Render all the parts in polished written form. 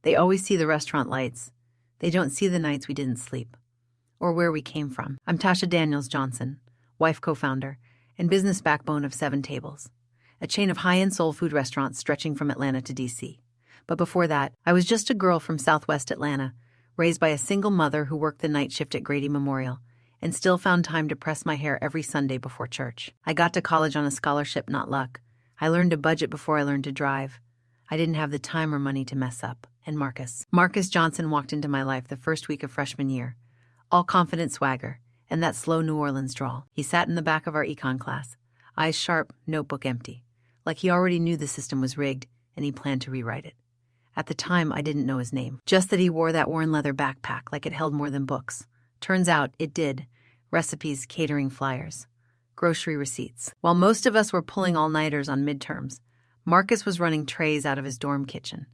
They always see the restaurant lights. They don't see the nights we didn't sleep. Or where we came from. I'm Tasha Daniels Johnson, wife co-founder, and business backbone of 7 Tables, a chain of high-end soul food restaurants stretching from Atlanta to D.C. But before that, I was just a girl from Southwest Atlanta, raised by a single mother who worked the night shift at Grady Memorial, and still found time to press my hair every Sunday before church. I got to college on a scholarship, not luck. I learned to budget before I learned to drive. I didn't have the time or money to mess up. And Marcus Johnson walked into my life the first week of freshman year. All confident swagger, and that slow New Orleans drawl. He sat in the back of our econ class, eyes sharp, notebook empty, like he already knew the system was rigged and he planned to rewrite it. At the time, I didn't know his name, just that he wore that worn leather backpack like it held more than books. Turns out, it did. Recipes, catering flyers, grocery receipts. While most of us were pulling all-nighters on midterms, Marcus was running trays out of his dorm kitchen,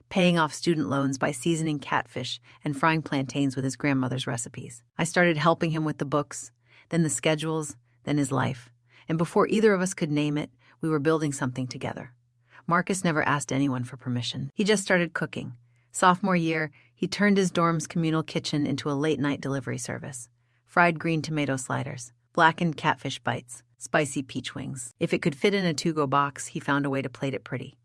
paying off student loans by seasoning catfish and frying plantains with his grandmother's recipes. I started helping him with the books, then the schedules, then his life. And before either of us could name it, we were building something together. Marcus never asked anyone for permission. He just started cooking. Sophomore year, he turned his dorm's communal kitchen into a late-night delivery service. Fried green tomato sliders, blackened catfish bites, spicy peach wings. If it could fit in a to-go box, he found a way to plate it pretty.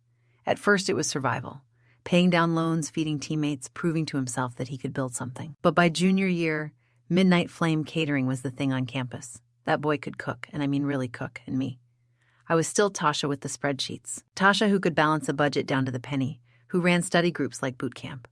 At first, it was survival. Paying down loans, feeding teammates, proving to himself that he could build something. But by junior year, Midnight Flame Catering was the thing on campus. That boy could cook, and I mean really cook, and me. I was still Tasha with the spreadsheets. Tasha who could balance a budget down to the penny, who ran study groups like boot camp.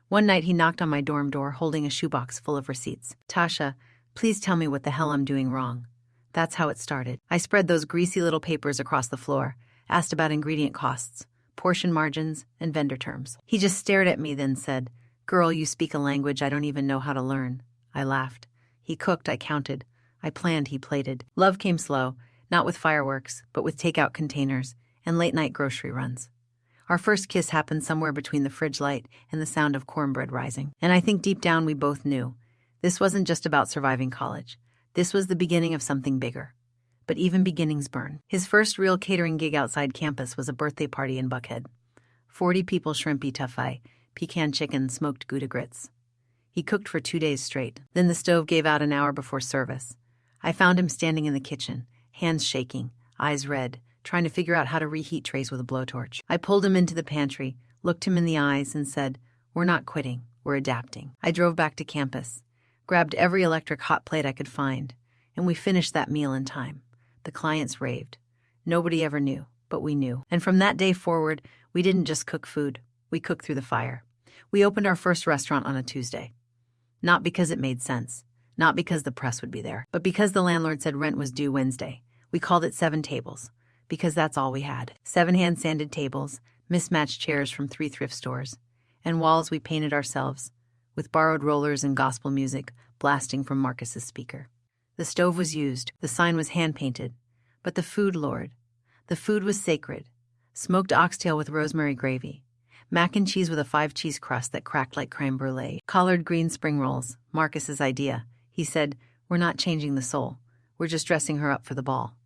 One night he knocked on my dorm door holding a shoebox full of receipts. Tasha, please tell me what the hell I'm doing wrong. That's how it started. I spread those greasy little papers across the floor, asked about ingredient costs, portion margins, and vendor terms. He just stared at me, then said, "Girl, you speak a language I don't even know how to learn." I laughed. He cooked, I counted. I planned, he plated. Love came slow, not with fireworks, but with takeout containers and late-night grocery runs. Our first kiss happened somewhere between the fridge light and the sound of cornbread rising. And I think deep down we both knew. This wasn't just about surviving college. This was the beginning of something bigger. But even beginnings burn. His first real catering gig outside campus was a birthday party in Buckhead. 40 people, shrimp etouffee, pecan chicken, smoked Gouda grits. He cooked for 2 days straight. Then the stove gave out an hour before service. I found him standing in the kitchen, hands shaking, eyes red, trying to figure out how to reheat trays with a blowtorch. I pulled him into the pantry, looked him in the eyes, and said, "We're not quitting, we're adapting." I drove back to campus, grabbed every electric hot plate I could find, and we finished that meal in time. The clients raved. Nobody ever knew, but we knew. And from that day forward, we didn't just cook food. We cooked through the fire. We opened our first restaurant on a Tuesday. Not because it made sense, not because the press would be there, but because the landlord said rent was due Wednesday. We called it 7 Tables, because that's all we had. 7 hand-sanded tables, mismatched chairs from 3 thrift stores, and walls we painted ourselves, with borrowed rollers and gospel music blasting from Marcus's speaker. The stove was used, the sign was hand-painted, but the food, Lord. The food was sacred. Smoked oxtail with rosemary gravy, mac and cheese with a 5-cheese crust that cracked like creme brulee, collard green spring rolls, Marcus's idea. He said, "We're not changing the soul. We're just dressing her up for the ball."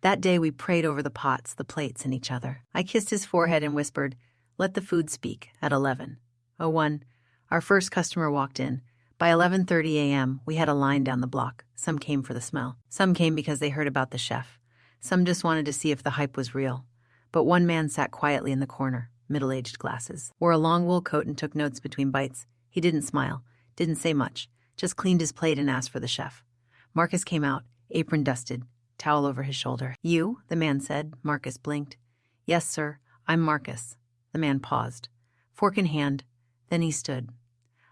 That day we prayed over the pots, the plates, and each other. I kissed his forehead and whispered, "Let the food speak," at 11:01. Our first customer walked in. By 11:30 a.m., we had a line down the block. Some came for the smell. Some came because they heard about the chef. Some just wanted to see if the hype was real. But one man sat quietly in the corner, middle-aged glasses, wore a long wool coat and took notes between bites. He didn't smile, didn't say much, just cleaned his plate and asked for the chef. Marcus came out, apron dusted, towel over his shoulder. "You?" the man said. Marcus blinked. "Yes, sir, I'm Marcus." The man paused, fork in hand, then he stood.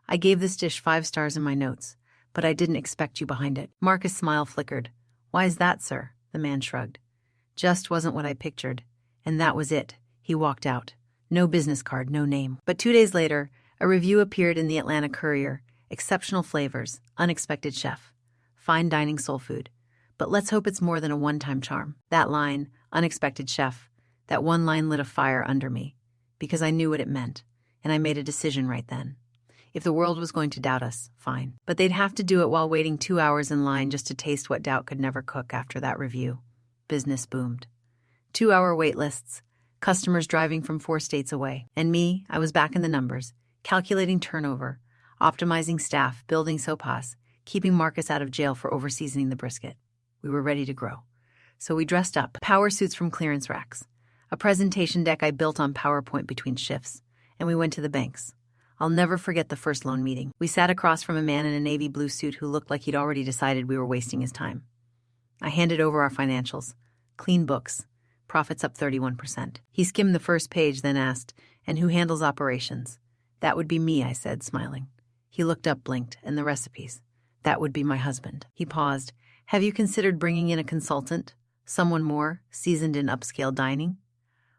"I gave this dish 5 stars in my notes, but I didn't expect you behind it." Marcus' smile flickered. "Why is that, sir?" The man shrugged. "Just wasn't what I pictured." And that was it. He walked out. No business card, no name. But 2 days later, a review appeared in the Atlanta Courier. Exceptional flavors, unexpected chef, fine dining soul food. But let's hope it's more than a one-time charm. That line, unexpected chef, that one line lit a fire under me, because I knew what it meant, and I made a decision right then. If the world was going to doubt us, fine. But they'd have to do it while waiting 2 hours in line just to taste what doubt could never cook after that review. Business boomed. 2-hour wait lists, customers driving from 4 states away. And me, I was back in the numbers, calculating turnover, optimizing staff, building sopas, keeping Marcus out of jail for overseasoning the brisket. We were ready to grow. So we dressed up, power suits from clearance racks, a presentation deck I built on PowerPoint between shifts, and we went to the banks. I'll never forget the first loan meeting. We sat across from a man in a navy blue suit who looked like he'd already decided we were wasting his time. I handed over our financials. Clean books. Profits up 31%. He skimmed the first page, then asked, "And who handles operations?" "That would be me," I said, smiling. He looked up, blinked, "And the recipes?" "That would be my husband." He paused. "Have you considered bringing in a consultant? Someone more, seasoned in upscale dining?"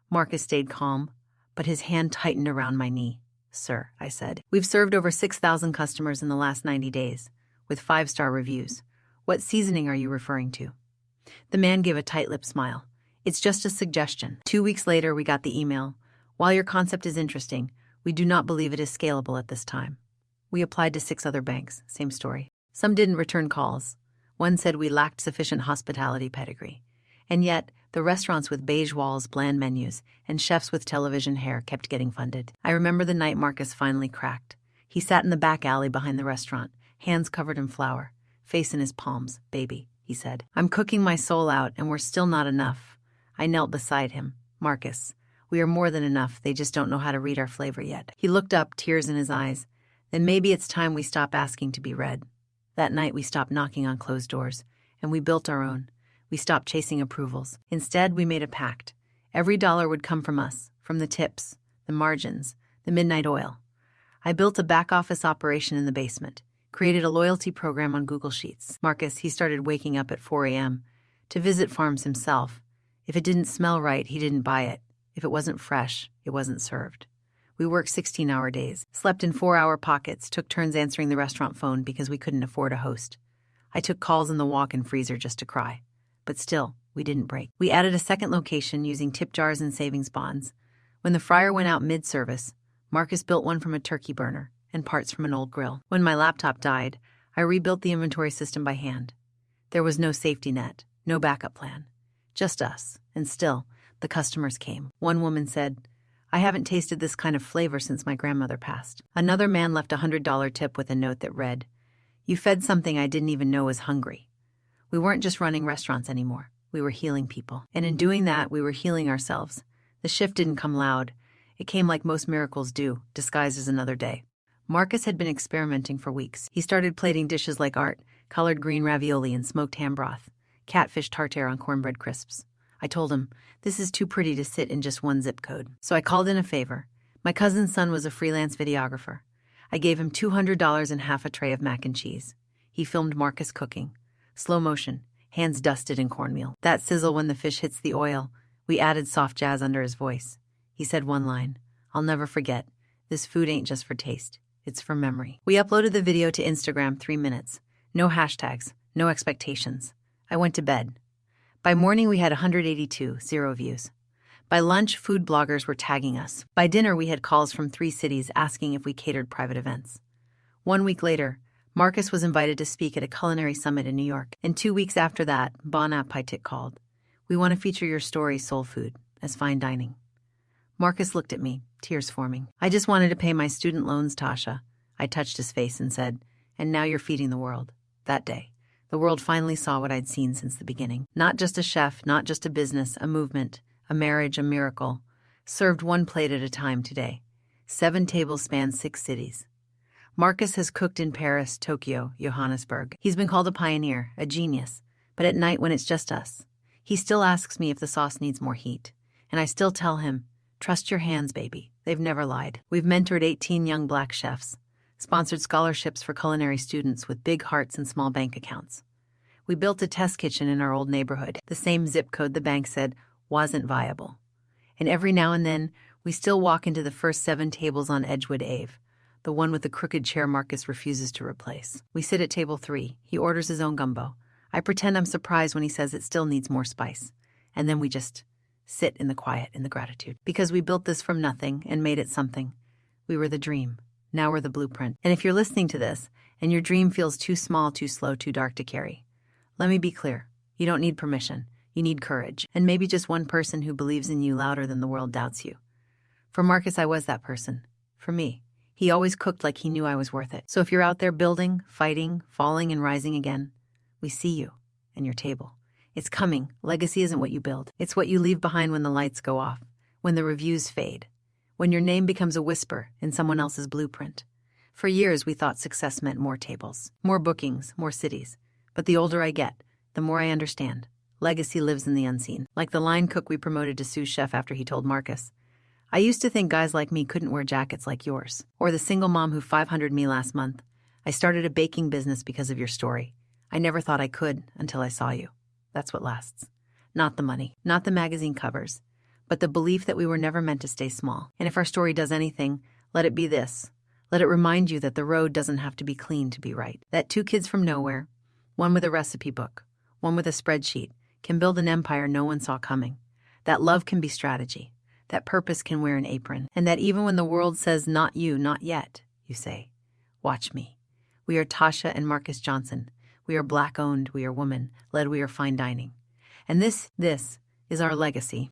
Marcus stayed calm, but his hand tightened around my knee. "Sir," I said, "we've served over 6,000 customers in the last 90 days, with 5-star reviews. What seasoning are you referring to?" The man gave a tight-lipped smile. "It's just a suggestion." 2 weeks later, we got the email. "While your concept is interesting, we do not believe it is scalable at this time." We applied to 6 other banks, same story. Some didn't return calls. One said we lacked sufficient hospitality pedigree. And yet, the restaurants with beige walls, bland menus, and chefs with television hair kept getting funded. I remember the night Marcus finally cracked. He sat in the back alley behind the restaurant, hands covered in flour, face in his palms. "Baby," he said, "I'm cooking my soul out, and we're still not enough." I knelt beside him. "Marcus, we are more than enough. They just don't know how to read our flavor yet." He looked up, tears in his eyes. "Then maybe it's time we stop asking to be read." That night we stopped knocking on closed doors, and we built our own. We stopped chasing approvals. Instead, we made a pact. Every dollar would come from us, from the tips, the margins, the midnight oil. I built a back-office operation in the basement, created a loyalty program on Google Sheets. Marcus, he started waking up at 4 a.m. to visit farms himself. If it didn't smell right, he didn't buy it. If it wasn't fresh, it wasn't served. We worked 16-hour days, slept in 4-hour pockets, took turns answering the restaurant phone because we couldn't afford a host. I took calls in the walk-in freezer just to cry. But still, we didn't break. We added a second location using tip jars and savings bonds. When the fryer went out mid-service, Marcus built one from a turkey burner and parts from an old grill. When my laptop died, I rebuilt the inventory system by hand. There was no safety net, no backup plan. Just us, and still, the customers came. One woman said, "I haven't tasted this kind of flavor since my grandmother passed." Another man left a $100 tip with a note that read, "You fed something I didn't even know was hungry." We weren't just running restaurants anymore. We were healing people. And in doing that, we were healing ourselves. The shift didn't come loud. It came like most miracles do, disguised as another day. Marcus had been experimenting for weeks. He started plating dishes like art, collard green ravioli and smoked ham broth, catfish tartare on cornbread crisps. I told him, "This is too pretty to sit in just one zip code." So I called in a favor. My cousin's son was a freelance videographer. I gave him $200 and half a tray of mac and cheese. He filmed Marcus cooking. Slow motion, hands dusted in cornmeal. That sizzle when the fish hits the oil. We added soft jazz under his voice. He said one line, "I'll never forget. This food ain't just for taste. It's for memory." We uploaded the video to Instagram 3 minutes. No hashtags, no expectations. I went to bed. By morning, we had 182, 0 views. By lunch, food bloggers were tagging us. By dinner, we had calls from 3 cities asking if we catered private events. 1 week later, Marcus was invited to speak at a culinary summit in New York. And 2 weeks after that, Bon Appetit called. "We want to feature your story, Soul Food, as fine dining." Marcus looked at me, tears forming. "I just wanted to pay my student loans, Tasha." I touched his face and said, "And now you're feeding the world." That day, the world finally saw what I'd seen since the beginning. Not just a chef, not just a business, a movement, a marriage, a miracle. Served one plate at a time today. 7 tables span 6 cities. Marcus has cooked in Paris, Tokyo, Johannesburg. He's been called a pioneer, a genius. But at night when it's just us, he still asks me if the sauce needs more heat. And I still tell him, "Trust your hands, baby. They've never lied." We've mentored 18 young black chefs, sponsored scholarships for culinary students with big hearts and small bank accounts. We built a test kitchen in our old neighborhood, the same zip code the bank said wasn't viable. And every now and then, we still walk into the first 7 tables on Edgewood Ave, the one with the crooked chair Marcus refuses to replace. We sit at table 3. He orders his own gumbo. I pretend I'm surprised when he says it still needs more spice. And then we just sit in the quiet, in the gratitude. Because we built this from nothing and made it something. We were the dream. Now we're the blueprint. And if you're listening to this, and your dream feels too small, too slow, too dark to carry, let me be clear. You don't need permission. You need courage. And maybe just one person who believes in you louder than the world doubts you. For Marcus, I was that person. For me, He always cooked like he knew I was worth it. So if you're out there building, fighting, falling, and rising again, we see you and your table. It's coming. Legacy isn't what you build. It's what you leave behind when the lights go off, when the reviews fade, when your name becomes a whisper in someone else's blueprint. For years, we thought success meant more tables, more bookings, more cities. But the older I get, the more I understand. Legacy lives in the unseen. Like the line cook we promoted to sous chef after he told Marcus, I used to think guys like me couldn't wear jackets like yours. Or the single mom who 500'd me last month. I started a baking business because of your story. I never thought I could until I saw you. That's what lasts. Not the money, not the magazine covers, but the belief that we were never meant to stay small. And if our story does anything, let it be this. Let it remind you that the road doesn't have to be clean to be right. That two kids from nowhere, one with a recipe book, one with a spreadsheet, can build an empire no one saw coming. That love can be strategy. That purpose can wear an apron. And that even when the world says, not you, not yet, you say, watch me. We are Tasha and Marcus Johnson. We are Black-owned, we are woman-led, we are fine dining. And this is our legacy.